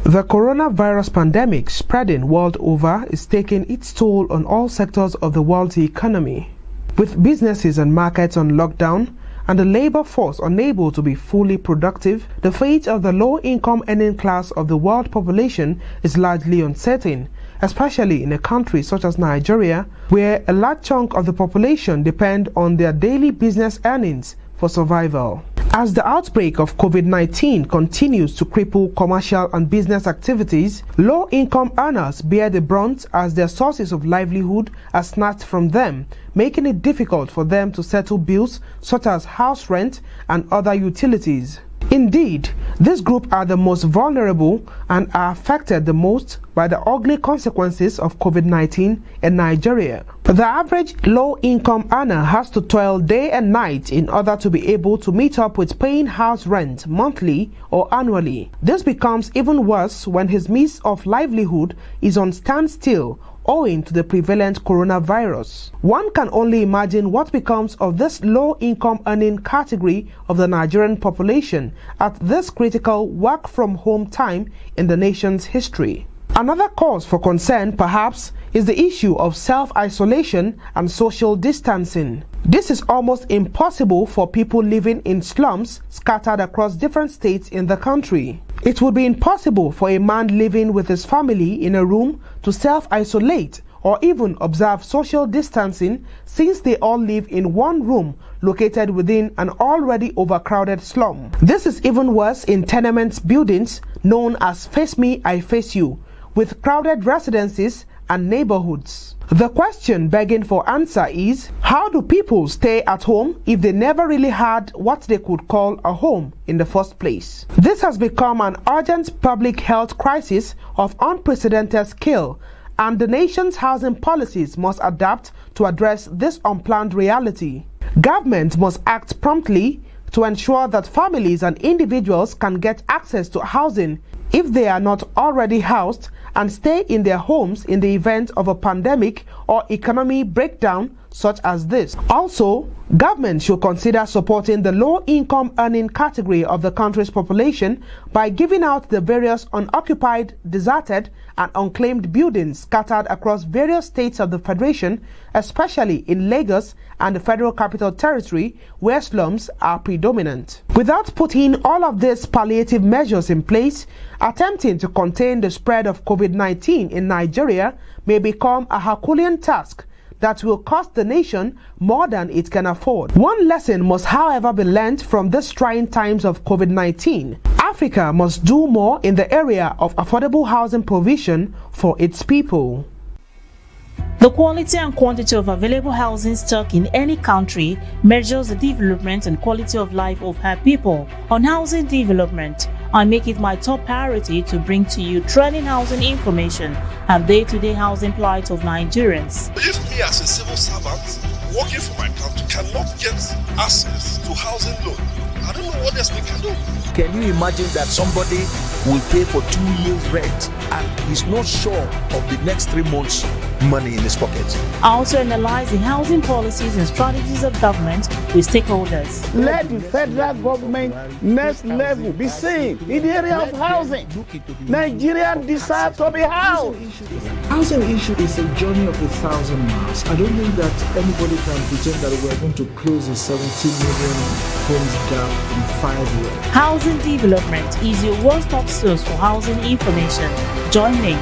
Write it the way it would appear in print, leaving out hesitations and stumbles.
The coronavirus pandemic spreading world over is taking its toll on all sectors of the world's economy. With businesses and markets on lockdown and the labor force unable to be fully productive, the fate of the low-income earning class of the world population is largely uncertain, especially in a country such as Nigeria, where a large chunk of the population depend on their daily business earnings for survival. As the outbreak of COVID-19 continues to cripple commercial and business activities, low-income earners bear the brunt as their sources of livelihood are snatched from them, making it difficult for them to settle bills such as house rent and other utilities. Indeed, this group are the most vulnerable and are affected the most by the ugly consequences of COVID-19 in Nigeria. The average low-income earner has to toil day and night in order to be able to meet up with paying house rent monthly or annually. This becomes even worse when his means of livelihood is on standstill owing to the prevalent coronavirus. One can only imagine what becomes of this low-income earning category of the Nigerian population at this critical work-from-home time in the nation's history. Another cause for concern, perhaps, is the issue of self-isolation and social distancing. This is almost impossible for people living in slums scattered across different states in the country. It would be impossible for a man living with his family in a room to self-isolate or even observe social distancing, since they all live in one room located within an already overcrowded slum. This is even worse in tenement buildings known as Face Me, I Face You, with crowded residences and neighborhoods. The question begging for answer is, how do people stay at home if they never really had what they could call a home in the first place? This has become an urgent public health crisis of unprecedented scale, and the nation's housing policies must adapt to address this unplanned reality. Government must act promptly to ensure that families and individuals can get access to housing if they are not already housed, and stay in their homes in the event of a pandemic or economy breakdown such as this. Also, government should consider supporting the low-income earning category of the country's population by giving out the various unoccupied, deserted, and unclaimed buildings scattered across various states of the Federation, especially in Lagos and the Federal Capital Territory, where slums are predominant. Without putting all of these palliative measures in place, attempting to contain the spread of COVID-19 in Nigeria may become a Herculean task that will cost the nation more than it can afford. One lesson must, however, be learned from these trying times of COVID-19. Africa must do more in the area of affordable housing provision for its people. The quality and quantity of available housing stock in any country measures the development and quality of life of her people. On housing development, I make it my top priority to bring to you trending housing information and day-to-day housing plight of Nigerians. If me as a civil servant working for my country cannot get access to housing loan, I don't know what else we can do. Can you imagine that somebody will pay for 2 years rent and he's not sure of the next 3 months money in his pocket? I also analyze the housing policies and strategies of government with stakeholders. Let the federal government next level be seen in the area of housing. Nigeria deserves to be housed. Housing issue is a journey of 1,000 miles. I don't think that anybody can pretend that we're going to close the 17 million homes gap in 5 years. Housing development is your one-stop source for housing information. Join me